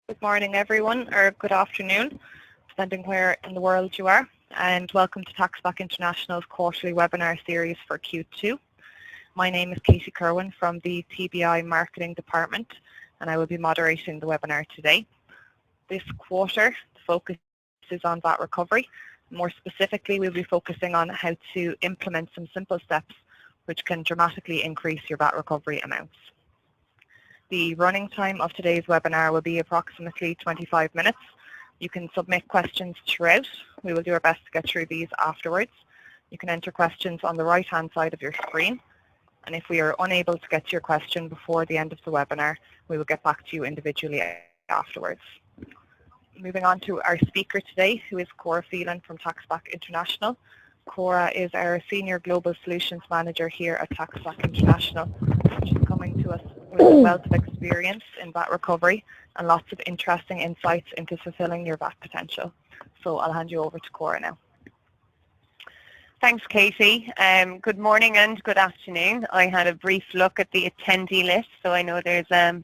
Good morning, everyone, or good afternoon, depending where in the world you are, and welcome to Taxback International's quarterly webinar series for Q2. My name is Katie Kerwin from the TBI Marketing Department, and I will be moderating the webinar today. This quarter, the focus is on VAT recovery. More specifically, we'll be focusing on how to implement some simple steps which can dramatically increase your VAT recovery amounts. The running time of today's webinar will be approximately 25 minutes. You can submit questions throughout. We will do our best to get through these afterwards. You can enter questions on the right-hand side of your screen. And if we are unable to get to your question before the end of the webinar, we will get back to you individually afterwards. Moving on to our speaker today, who is Cora Phelan from Taxback International. Cora is our Senior Global Solutions Manager here at Taxback International. She's coming to us with a wealth of experience in VAT recovery and lots of interesting insights into fulfilling your VAT potential. So I'll hand you over to Cora now. Thanks, Katie. Good morning and good afternoon. I had a brief look at the attendee list, so I know there's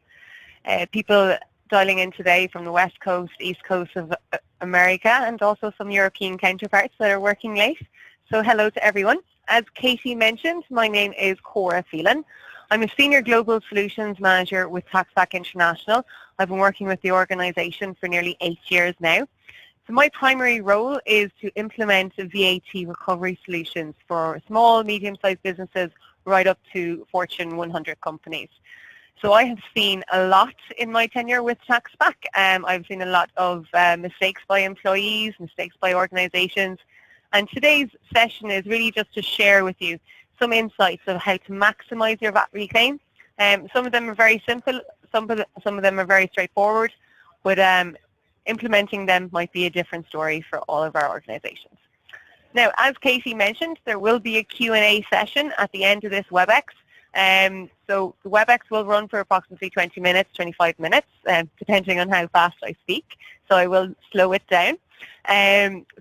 people dialing in today from the West Coast, East Coast of America, and also some European counterparts that are working late. So hello to everyone. As Katie mentioned, my name is Cora Phelan. I'm a Senior Global Solutions Manager with Taxback International. I've been working with the organisation for nearly 8 years now. So my primary role is to implement VAT recovery solutions for small, medium-sized businesses right up to Fortune 100 companies. So I have seen a lot in my tenure with Taxback. I've seen a lot of mistakes by employees, mistakes by organisations. And today's session is really just to share with you some insights of how to maximise your VAT reclaim. Some of them are very simple, some of them are very straightforward, but implementing them might be a different story for all of our organisations. Now, as Katie mentioned, there will be a Q&A session at the end of this WebEx. So the WebEx will run for approximately 20 minutes, 25 minutes, depending on how fast I speak. So I will slow it down.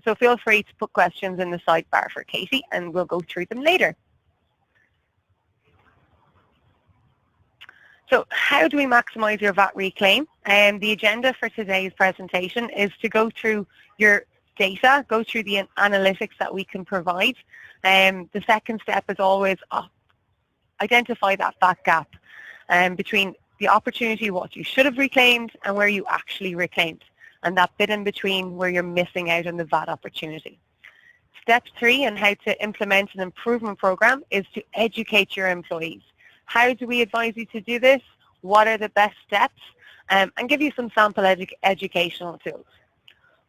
So feel free to put questions in the sidebar for Katie, and we'll go through them later. So how do we maximise your VAT reclaim? The agenda for today's presentation is to go through your data, go through the analytics that we can provide. The second step is always identify that VAT gap between the opportunity, what you should have reclaimed, and where you actually reclaimed, and that bit in between where you're missing out on the VAT opportunity. Step 3 on how to implement an improvement program is to educate your employees. How do we advise you to do this? What are the best steps? And give you some sample educational tools.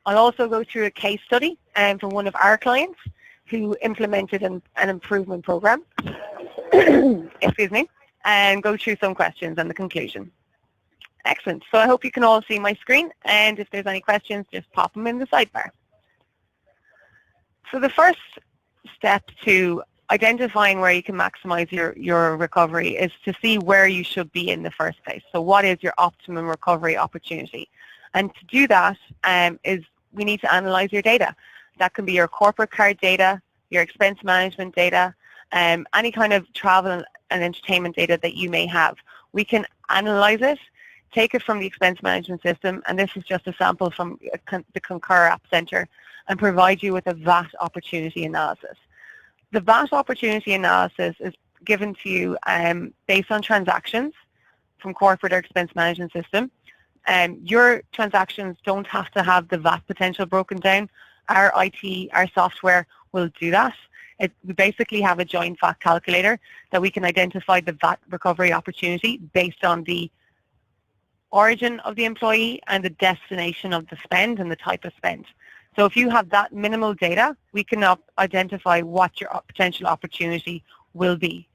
I'll also go through a case study from one of our clients who implemented an improvement program, excuse me, and go through some questions and the conclusion. Excellent. So I hope you can all see my screen, and if there's any questions, just pop them in the sidebar. So the first step to identifying where you can maximize your recovery is to see where you should be in the first place. So what is your optimum recovery opportunity? And to do that is we need to analyze your data. That can be your corporate card data, your expense management data, any kind of travel and entertainment data that you may have. We can analyze it, take it from the expense management system, and this is just a sample from the Concur App Center, and provide you with a VAT opportunity analysis. The VAT opportunity analysis is given to you based on transactions from corporate or expense management system. Your transactions don't have to have the VAT potential broken down. Our IT, our software will do that. We basically have a joint VAT calculator that we can identify the VAT recovery opportunity based on the origin of the employee and the destination of the spend and the type of spend. So if you have that minimal data, we can identify what your potential opportunity will be.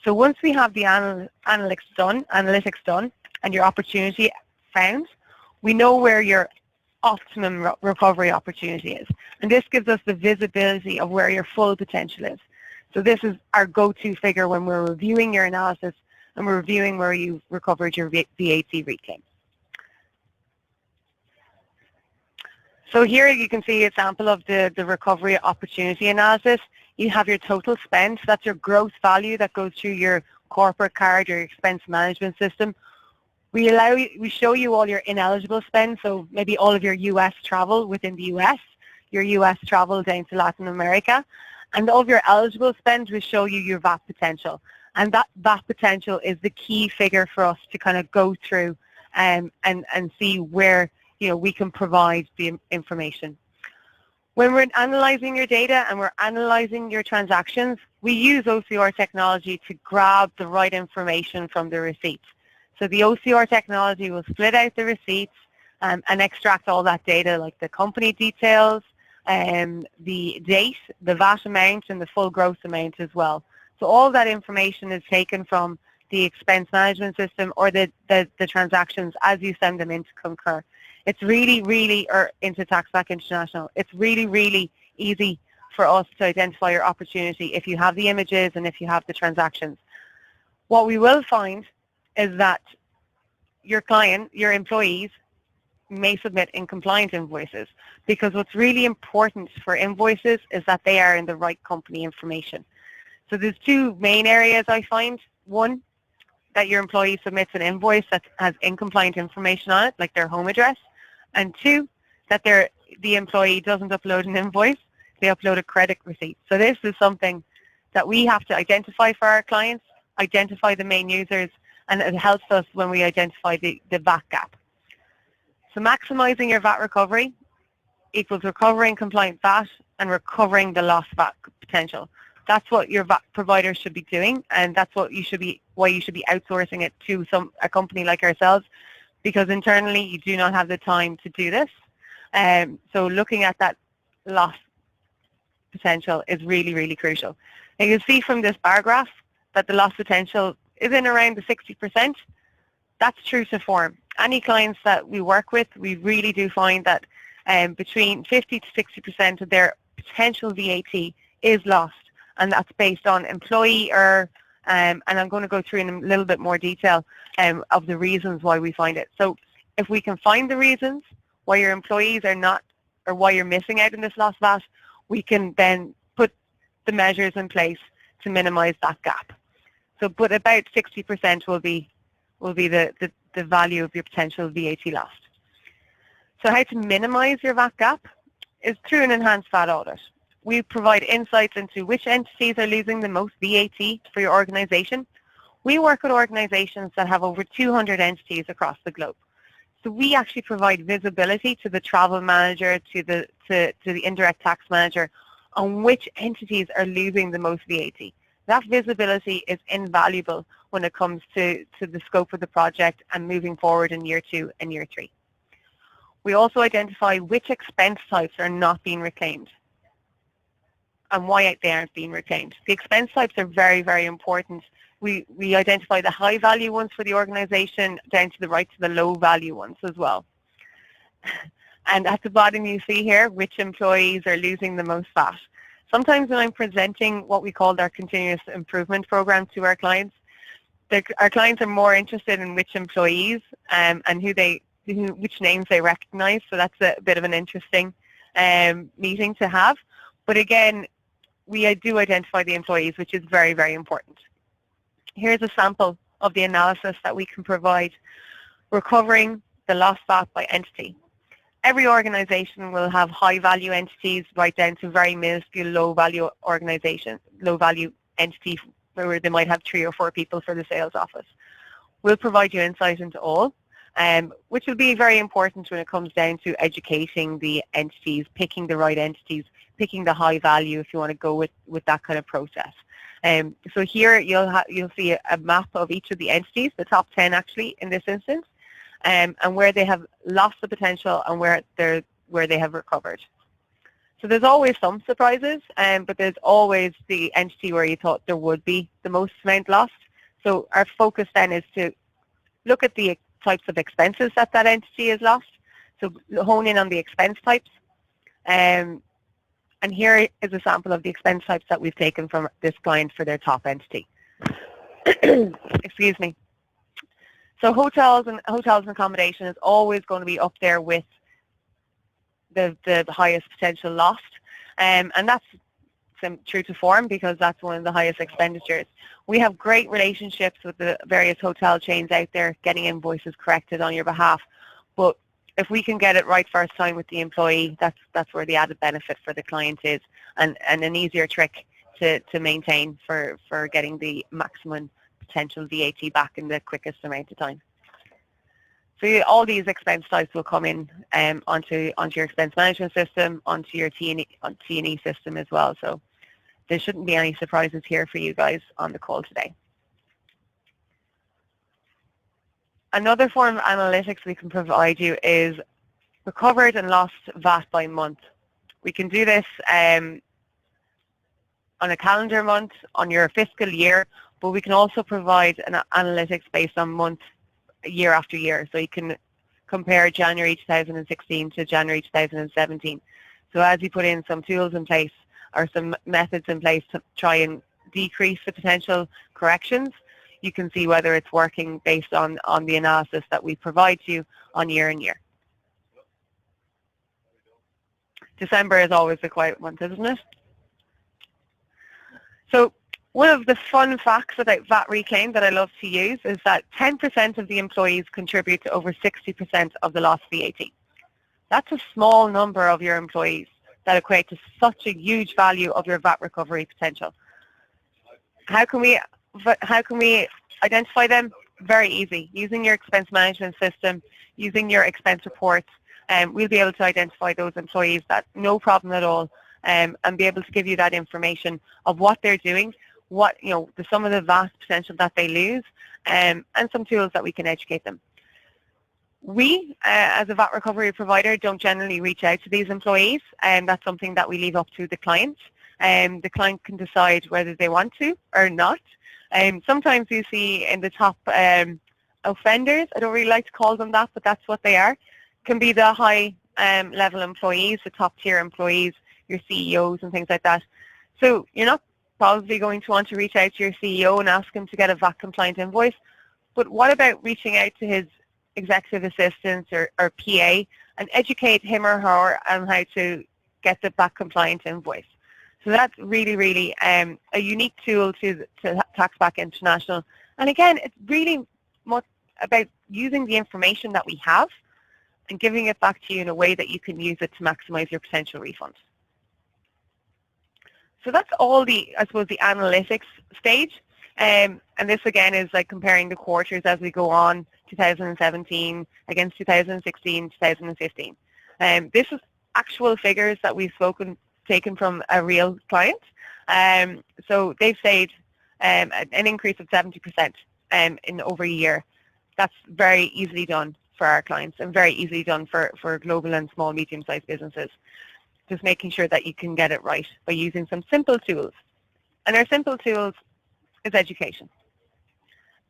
So once we have the analytics done and your opportunity found, we know where your optimum recovery opportunity is. And this gives us the visibility of where your full potential is. So this is our go-to figure when we're reviewing your analysis and we're reviewing where you've recovered your VAT reclaim. So here you can see a sample of the recovery opportunity analysis. You have your total spend, so that's your gross value that goes through your corporate card, your expense management system. We show you all your ineligible spend, so maybe all of your US travel within the US, your US travel down to Latin America, and all of your eligible spend, we show you your VAT potential. And that VAT potential is the key figure for us to kind of go through and see where, you know, we can provide the information. When we're analyzing your data and we're analyzing your transactions, we use OCR technology to grab the right information from the receipts. So the OCR technology will split out the receipts and extract all that data, like the company details, the date, the VAT amount, and the full gross amount as well. So all that information is taken from the expense management system or the transactions as you send them into Concur. It's really, or into Taxback International, it's really easy for us to identify your opportunity if you have the images and if you have the transactions. What we will find is that your client, your employees, may submit incompliant invoices, because what's really important for invoices is that they are in the right company information. So there's two main areas I find. One, that your employee submits an invoice that has incompliant information on it, like their home address. And two, that the employee doesn't upload an invoice, they upload a credit receipt. So this is something that we have to identify for our clients, identify the main users, and it helps us when we identify the VAT gap. So maximizing your VAT recovery equals recovering compliant VAT and recovering the lost VAT potential. That's what your VAT provider should be doing, and that's what why you should be outsourcing it to a company like ourselves, because internally you do not have the time to do this. So looking at that loss potential is really crucial. And you can see from this bar graph that the loss potential is in around the 60%. That's true to form. Any clients that we work with, we really do find that between 50 to 60% of their potential VAT is lost, and that's based on employee error, and I'm going to go through in a little bit more detail of the reasons why we find it. So if we can find the reasons why your employees are not, or why you're missing out on this lost VAT, we can then put the measures in place to minimize that gap. So, but about 60% will be the value of your potential VAT lost. So how to minimize your VAT gap is through an enhanced VAT audit. We provide insights into which entities are losing the most VAT for your organization. We work with organizations that have over 200 entities across the globe. So we actually provide visibility to the travel manager, to the indirect tax manager, on which entities are losing the most VAT. That visibility is invaluable when it comes to the scope of the project and moving forward in year 2 and year 3. We also identify which expense types are not being reclaimed and why they aren't being reclaimed. The expense types are very important. We identify the high value ones for the organization down to the low value ones as well. And at the bottom you see here which employees are losing the most VAT. Sometimes when I'm presenting what we call our continuous improvement program to our clients, our clients are more interested in which employees and which names they recognize. So that's a bit of an interesting meeting to have. But again, we do identify the employees, which is very important. Here's a sample of the analysis that we can provide, recovering the lost VAT by entity. Every organization will have high-value entities right down to very minuscule low-value entities where they might have 3 or 4 people for the sales office. We'll provide you insight into all, which will be very important when it comes down to educating the entities, picking the right entities, picking the high value if you want to go with that kind of process. So here you'll see a map of each of the entities, the top 10 actually in this instance, and where they have lost the potential and where they have recovered. So there's always some surprises, but there's always the entity where you thought there would be the most amount lost. So our focus then is to look at the types of expenses that entity has lost. So hone in on the expense types. And here is a sample of the expense types that we've taken from this client for their top entity. Excuse me. So hotels and accommodation is always going to be up there with the highest potential lost, and that's true to form because that's one of the highest expenditures. We have great relationships with the various hotel chains out there getting invoices corrected on your behalf, but if we can get it right first time with the employee, that's where the added benefit for the client is, and an easier trick to maintain for getting the maximum potential VAT back in the quickest amount of time. So all these expense types will come in onto your expense management system, onto your T&E system as well. So there shouldn't be any surprises here for you guys on the call today. Another form of analytics we can provide you is recovered and lost VAT by month. We can do this on a calendar month, on your fiscal year, but we can also provide an analytics based on month, year after year. So you can compare January 2016 to January 2017. So as you put in some tools in place or some methods in place to try and decrease the potential corrections, you can see whether it's working based on the analysis that we provide to you on year and year. December is always a quiet month, isn't it? So one of the fun facts about VAT Reclaim that I love to use is that 10% of the employees contribute to over 60% of the lost VAT. That's a small number of your employees that equate to such a huge value of your VAT recovery potential. How can we identify them? Very easy. Using your expense management system, using your expense reports, we'll be able to identify those employees that no problem at all, and be able to give you that information of what they're doing, what, the sum of the VAT potential that they lose, and some tools that we can educate them. We, as a VAT recovery provider, don't generally reach out to these employees, and that's something that we leave up to the client. The client can decide whether they want to or not. Sometimes you see in the top offenders, I don't really like to call them that, but that's what they are, can be the high level employees, the top tier employees, your CEOs and things like that. So you're not probably going to want to reach out to your CEO and ask him to get a VAT compliant invoice, but what about reaching out to his executive assistant or PA and educate him or her on how to get the VAT compliant invoice? So that's really, really a unique tool to Taxback International. And again, it's really much about using the information that we have and giving it back to you in a way that you can use it to maximize your potential refund. So that's all the analytics stage. And this again is like comparing the quarters as we go on, 2017 against 2016, 2015. This is actual figures that we've taken from a real client. So they've saved an increase of 70% in over a year. That's very easily done for our clients and very easily done for global and small, medium-sized businesses. Just making sure that you can get it right by using some simple tools. And our simple tools is education.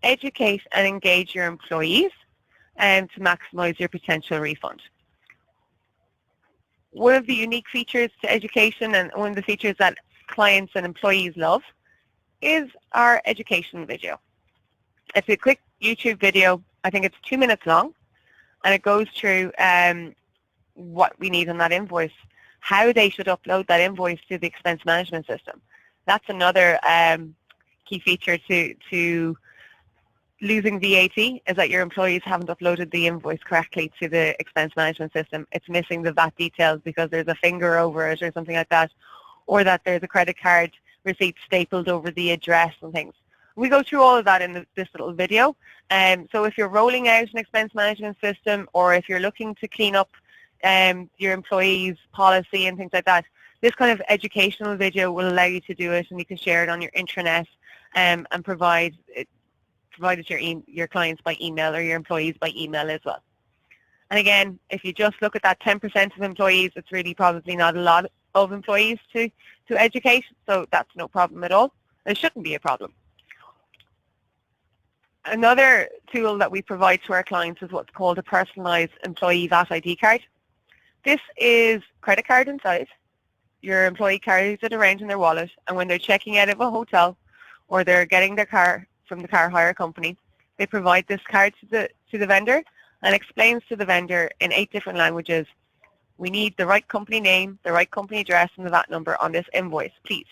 Educate and engage your employees to maximize your potential refund. One of the unique features to education and one of the features that clients and employees love is our education video. It's a quick YouTube video. I think it's 2 minutes long, and it goes through what we need on that invoice, how they should upload that invoice to the expense management system. That's another key feature to losing VAT, is that your employees haven't uploaded the invoice correctly to the expense management system. It's missing the VAT details because there's a finger over it or something like that, or that there's a credit card receipt stapled over the address and things. We go through all of that in this little video. So if you're rolling out an expense management system, or if you're looking to clean up your employees' policy and things like that, this kind of educational video will allow you to do it, and you can share it on your intranet and provide it to your clients by email or your employees by email as well. And again, if you just look at that 10% of employees, it's really probably not a lot of employees to educate, so that's no problem at all. It shouldn't be a problem. Another tool that we provide to our clients is what's called a personalized employee VAT ID card. This is credit card inside. Your employee carries it around in their wallet, and when they're checking out of a hotel or they're getting their car from the car hire company, they provide this card to the vendor and explains to the vendor in 8 different languages we need the right company name, the right company address, and the VAT number on this invoice, please.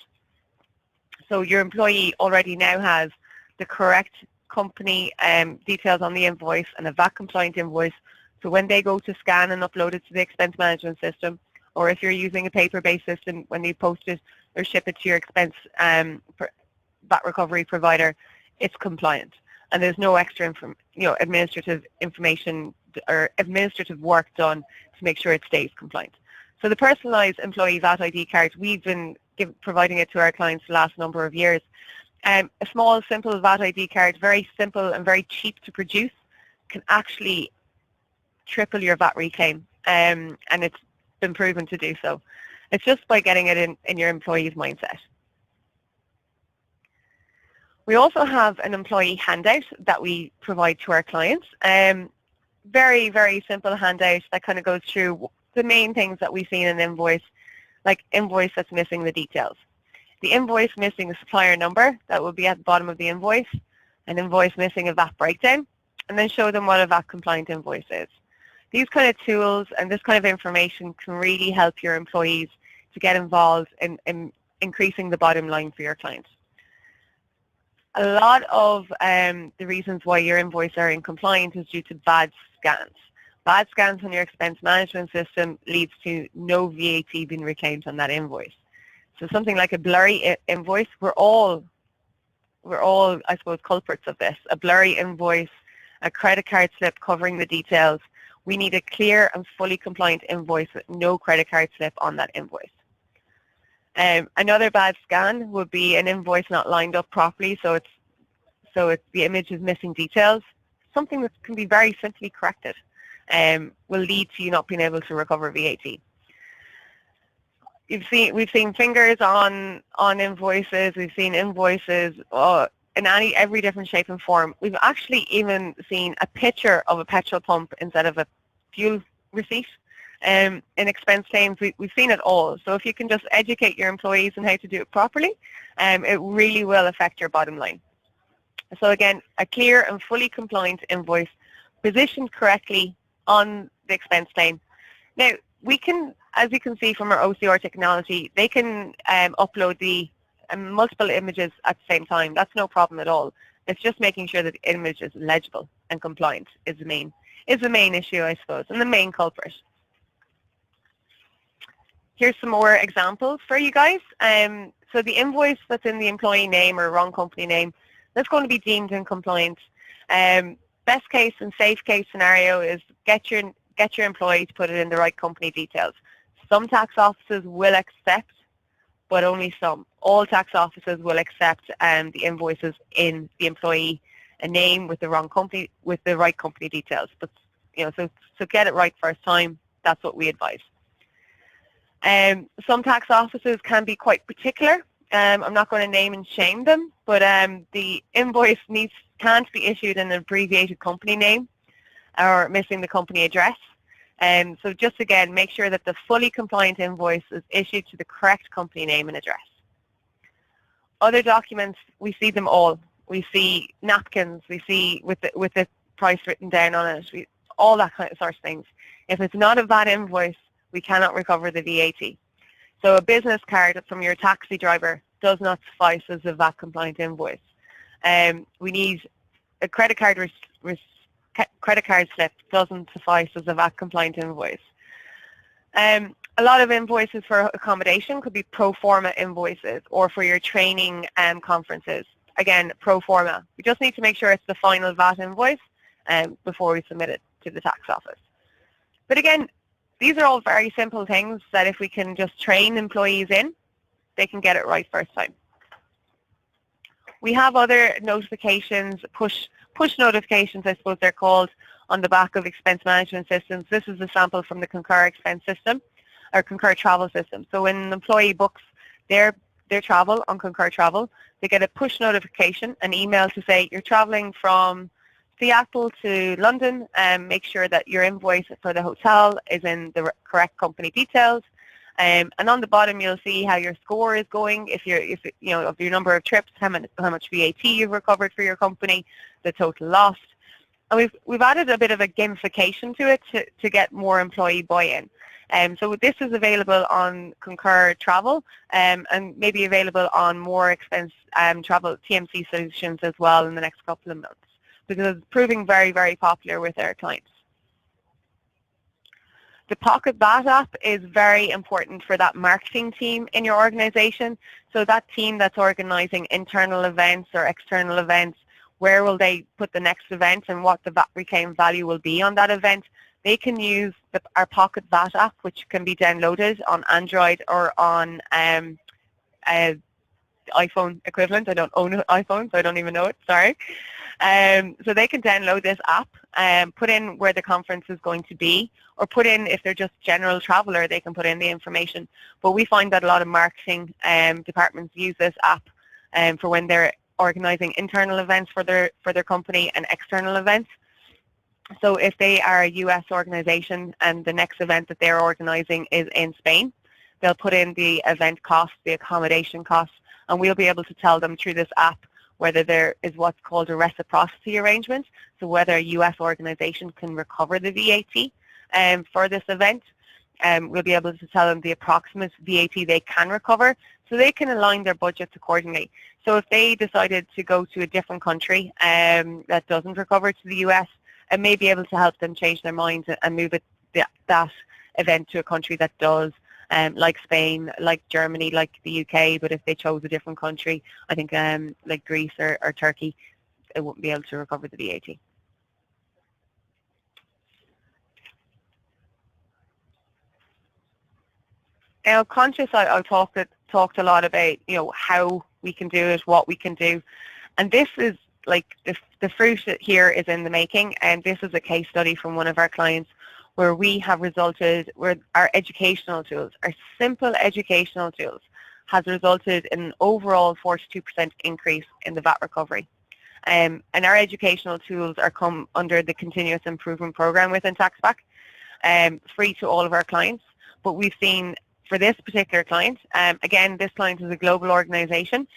So your employee already now has the correct company details on the invoice and a VAT compliant invoice. So when they go to scan and upload it to the expense management system, or if you're using a paper-based system, when you post it or ship it to your expense VAT recovery provider, it's compliant. And there's no extra administrative information or administrative work done to make sure it stays compliant. So the personalized employee VAT ID card, we've been providing it to our clients the last number of years. A small, simple VAT ID card, very simple and very cheap to produce, can actually triple your VAT reclaim, and it's been proven to do so. It's just by getting it in your employee's mindset. We also have an employee handout that we provide to our clients. Very, very simple handout that kind of goes through the main things that we see in an invoice, like invoice that's missing the details. The invoice missing a supplier number, that will be at the bottom of the invoice, an invoice missing a VAT breakdown, and then show them what a VAT compliant invoice is. These kind of tools and this kind of information can really help your employees to get involved in increasing the bottom line for your clients. A lot of the reasons why your invoices are incompliant is due to bad scans. Bad scans on your expense management system leads to no VAT being reclaimed on that invoice. So something like a blurry invoice, we're all, I suppose, culprits of this. A blurry invoice, a credit card slip covering the details. We need a clear and fully compliant invoice with no credit card slip on that invoice. Another bad scan would be an invoice not lined up properly, so the image is missing details. Something that can be very simply corrected will lead to you not being able to recover VAT. We've seen fingers on invoices. We've seen invoices in every different shape and form. We've actually even seen a picture of a petrol pump instead of a fuel receipt. In expense claims, we've seen it all. So if you can just educate your employees on how to do it properly, it really will affect your bottom line. So again, a clear and fully compliant invoice positioned correctly on the expense claim. Now, we can, as you can see from our OCR technology, they can upload the multiple images at the same time. That's no problem at all. It's just making sure that the image is legible and compliant is the main issue, I suppose, and the main culprit. Here's some more examples for you guys. So the invoice that's in the employee name or wrong company name, that's going to be deemed incompliant. Best case and safe case scenario is get your employee to put it in the right company details. Some tax offices will accept, but only some. All tax offices will accept the invoices in the employee name with the wrong company, with the right company details. But so get it right first time. That's what we advise. Some tax offices can be quite particular. I'm not going to name and shame them, but the invoice can't be issued in an abbreviated company name or missing the company address. So just again, make sure that the fully compliant invoice is issued to the correct company name and address. Other documents, we see them all. We see napkins. We see with the price written down on it. All that kind of sort of things. If it's not a VAT invoice, we cannot recover the VAT. So a business card from your taxi driver does not suffice as a VAT compliant invoice. We need a credit card slip doesn't suffice as a VAT compliant invoice. A lot of invoices for accommodation could be pro forma invoices, or for your training conferences. Again, pro forma. We just need to make sure it's the final VAT invoice before we submit it to the tax office. But again, these are all very simple things that if we can just train employees in, they can get it right first time. We have other notifications, push notifications, I suppose they're called, on the back of expense management systems. This is a sample from the Concur expense system, or Concur travel system. So when an employee books their travel on Concur Travel, they get a push notification, an email to say you're traveling from Seattle to London, and make sure that your invoice for the hotel is in the correct company details. And on the bottom, you'll see how your score is going. If of your number of trips, how much VAT you've recovered for your company, the total lost. And we've added a bit of a gamification to it to get more employee buy-in. So this is available on Concur Travel and maybe available on more expensive travel TMC solutions as well in the next couple of months, because it's proving very, very popular with our clients. The Pocket VAT app is very important for that marketing team in your organization. So that team that's organizing internal events or external events, where will they put the next event and what the VAT reclaimed value will be on that event, they can use our Pocket VAT app, which can be downloaded on Android or on iPhone equivalent. I don't own an iPhone, so I don't even know it, sorry. So they can download this app and put in where the conference is going to be, or put in, if they're just general traveler, they can put in the information. But we find that a lot of marketing departments use this app for when they're organizing internal events for their company and external events. So if they are a US organization and the next event that they're organizing is in Spain, they'll put in the event costs, the accommodation costs, and we'll be able to tell them through this app whether there is what's called a reciprocity arrangement, so whether a US organization can recover the VAT for this event. We'll be able to tell them the approximate VAT they can recover, so they can align their budgets accordingly. So if they decided to go to a different country that doesn't recover to the US, it may be able to help them change their minds and move that event to a country that does, like Spain, like Germany, like the UK. But if they chose a different country, I think like Greece or Turkey, it wouldn't be able to recover the VAT. Now, conscious, I talked a lot about, you know, how we can do it, what we can do, and this is like the fruit here is in the making, and this is a case study from one of our clients where we have resulted, where our educational tools, our simple educational tools, has resulted in an overall 42% increase in the VAT recovery. And our educational tools are come under the continuous improvement program within Taxback, free to all of our clients. But we've seen for this particular client, again, this client is a global organization,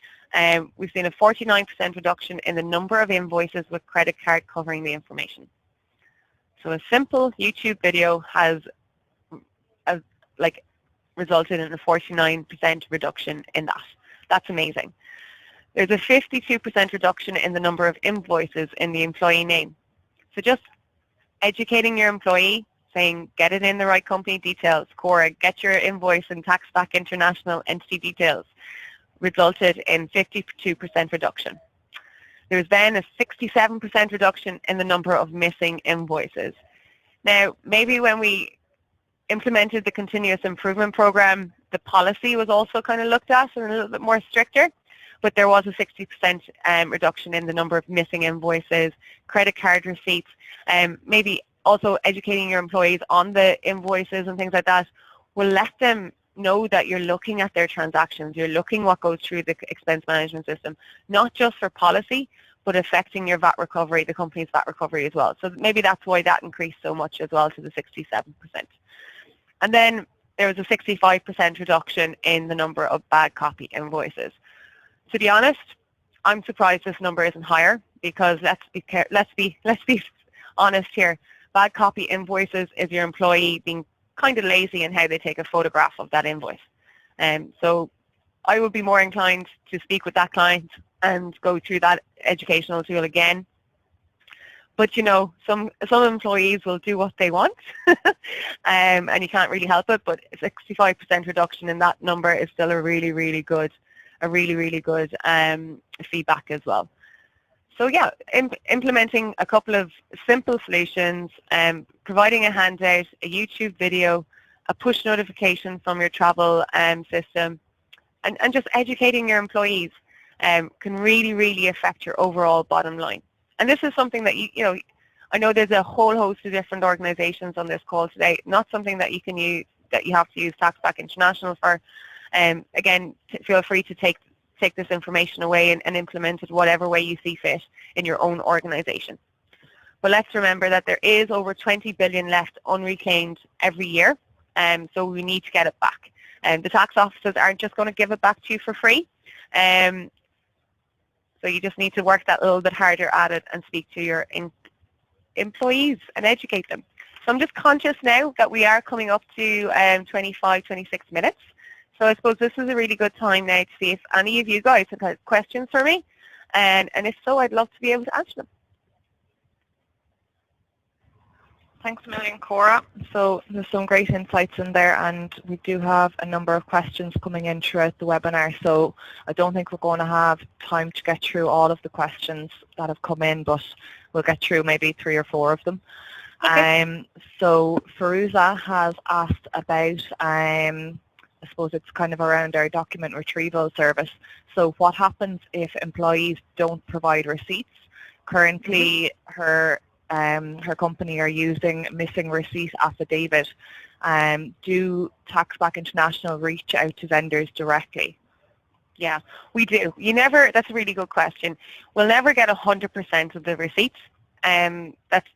we've seen a 49% reduction in the number of invoices with credit card covering the information. So a simple YouTube video has resulted in a 49% reduction in that. That's amazing. There's a 52% reduction in the number of invoices in the employee name. So just educating your employee, saying get it in the right company details. Cora, get your invoice in Taxback International entity details, resulted in 52% reduction. There's then a 67% reduction in the number of missing invoices. Now, maybe when we implemented the continuous improvement program, the policy was also kind of looked at and a little bit more stricter, but there was a 60% reduction in the number of missing invoices, credit card receipts, maybe also educating your employees on the invoices and things like that will let them know that you're looking at their transactions, you're looking what goes through the expense management system, not just for policy, but affecting your VAT recovery, the company's VAT recovery as well. So maybe that's why that increased so much as well to the 67%. And then there was a 65% reduction in the number of bad copy invoices. To be honest, I'm surprised this number isn't higher, because let's be honest here. Bad copy invoices is your employee being kind of lazy in how they take a photograph of that invoice. So I would be more inclined to speak with that client and go through that educational tool again. But you know, some employees will do what they want, and you can't really help it. But 65% reduction in that number is still a really good feedback as well. So yeah, implementing a couple of simple solutions, providing a handout, a YouTube video, a push notification from your travel system, and just educating your employees can really affect your overall bottom line. And this is something that you know, I know there's a whole host of different organizations on this call today, not something that you can use, that you have to use Taxback International for. Again, feel free to take this information away and implement it whatever way you see fit in your own organization. But let's remember that there is over 20 billion left unreclaimed every year, so we need to get it back. The tax offices aren't just going to give it back to you for free. So you just need to work that little bit harder at it and speak to your employees and educate them. So I'm just conscious now that we are coming up to 25, 26 minutes. So I suppose this is a really good time now to see if any of you guys have had questions for me. And if so, I'd love to be able to answer them. Thanks a million, Cora. So there's some great insights in there, and we do have a number of questions coming in throughout the webinar. So I don't think we're going to have time to get through all of the questions that have come in, but we'll get through maybe 3 or 4 of them. Okay. So Faruza has asked about, I suppose it's kind of around our document retrieval service. So what happens if employees don't provide receipts? Currently, her company are using missing receipt affidavit. Do Taxback International reach out to vendors directly? Yeah, we do. That's a really good question. We'll never get 100% of the receipts. That's,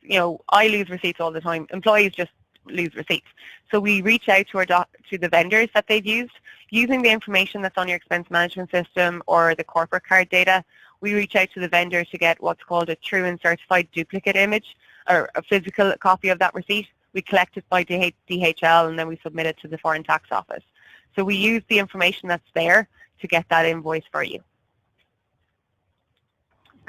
I lose receipts all the time. Employees just lose receipts. So we reach out to the vendors that they've used. Using the information that's on your expense management system or the corporate card data, we reach out to the vendor to get what's called a true and certified duplicate image, or a physical copy of that receipt. We collect it by DHL and then we submit it to the Foreign Tax Office. So we use the information that's there to get that invoice for you.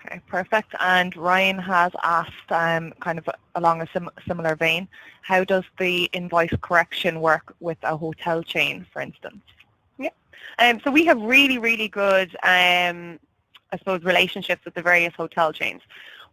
Okay, perfect. And Ryan has asked, kind of along a similar vein, how does the invoice correction work with a hotel chain, for instance? Yeah, so we have really, really good, I suppose, relationships with the various hotel chains.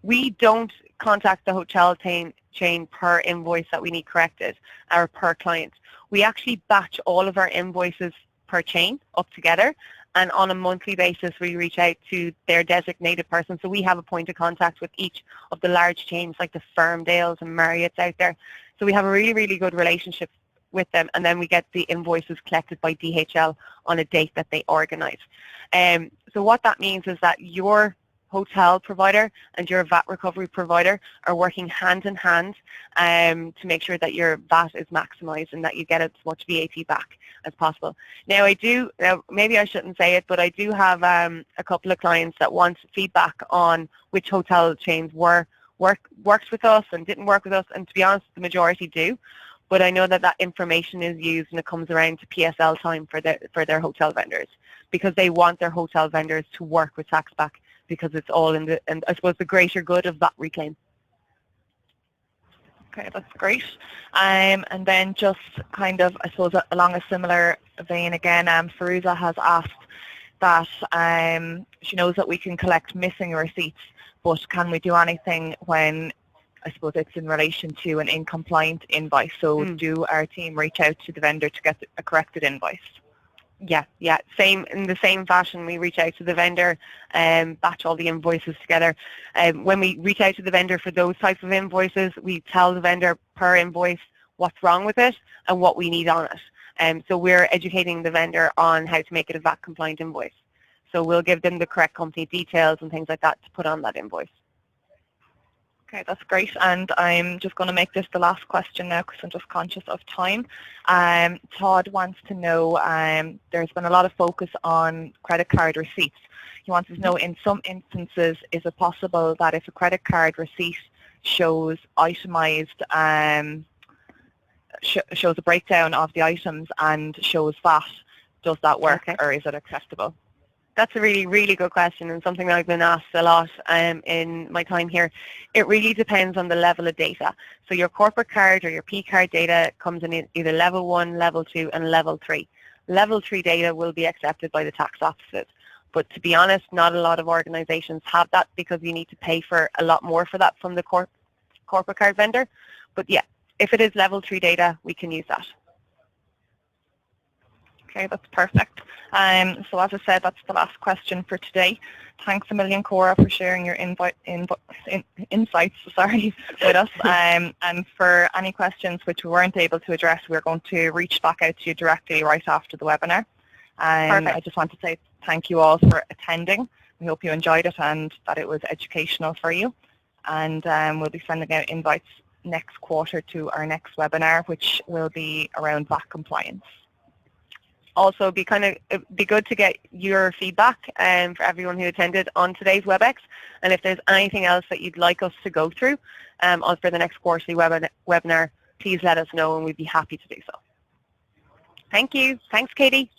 We don't contact the hotel chain per invoice that we need corrected, or per client. We actually batch all of our invoices per chain up together, and on a monthly basis we reach out to their designated person. So we have a point of contact with each of the large chains like the Firmdales and Marriott's out there. So we have a really, really good relationship with them, and then we get the invoices collected by DHL on a date that they organise. So what that means is that your hotel provider and your VAT recovery provider are working hand in hand to make sure that your VAT is maximised and that you get as much VAT back as possible. Now maybe I shouldn't say it, but I do have a couple of clients that want feedback on which hotel chains worked with us and didn't work with us, and to be honest, the majority do. But I know that information is used and it comes around to PSL time for their hotel vendors, because they want their hotel vendors to work with Taxback, because it's all in and I suppose the greater good of that reclaim. Okay, that's great. And then just kind of, I suppose, along a similar vein again, Faruza has asked that she knows that we can collect missing receipts, but can we do anything when, I suppose, it's in relation to an incompliant invoice? So do our team reach out to the vendor to get a corrected invoice? Yeah. In the same fashion, we reach out to the vendor and batch all the invoices together. When we reach out to the vendor for those types of invoices, we tell the vendor per invoice what's wrong with it and what we need on it. So we're educating the vendor on how to make it a VAT compliant invoice. So we'll give them the correct company details and things like that to put on that invoice. Okay, that's great. And I'm just going to make this the last question now because I'm just conscious of time. Todd wants to know, there's been a lot of focus on credit card receipts. He wants to know, in some instances, is it possible that if a credit card receipt shows itemized, shows a breakdown of the items and shows VAT, does that work, or is it acceptable? That's a really, really good question, and something that I've been asked a lot in my time here. It really depends on the level of data. So your corporate card or your P card data comes in either level 1, level 2 and level 3. Level 3 data will be accepted by the tax offices. But to be honest, not a lot of organisations have that, because you need to pay for a lot more for that from the corporate card vendor. But yeah, if it is level 3 data, we can use that. Okay, that's perfect. So as I said, that's the last question for today. Thanks a million, Cora, for sharing your insights with us. And for any questions which we weren't able to address, we're going to reach back out to you directly right after the webinar. I just want to say thank you all for attending. We hope you enjoyed it and that it was educational for you. And we'll be sending out invites next quarter to our next webinar, which will be around VAT compliance. Also, it'd be good to get your feedback for everyone who attended on today's WebEx, and if there's anything else that you'd like us to go through for the next quarterly webinar, please let us know and we'd be happy to do so. Thank you. Thanks, Katie.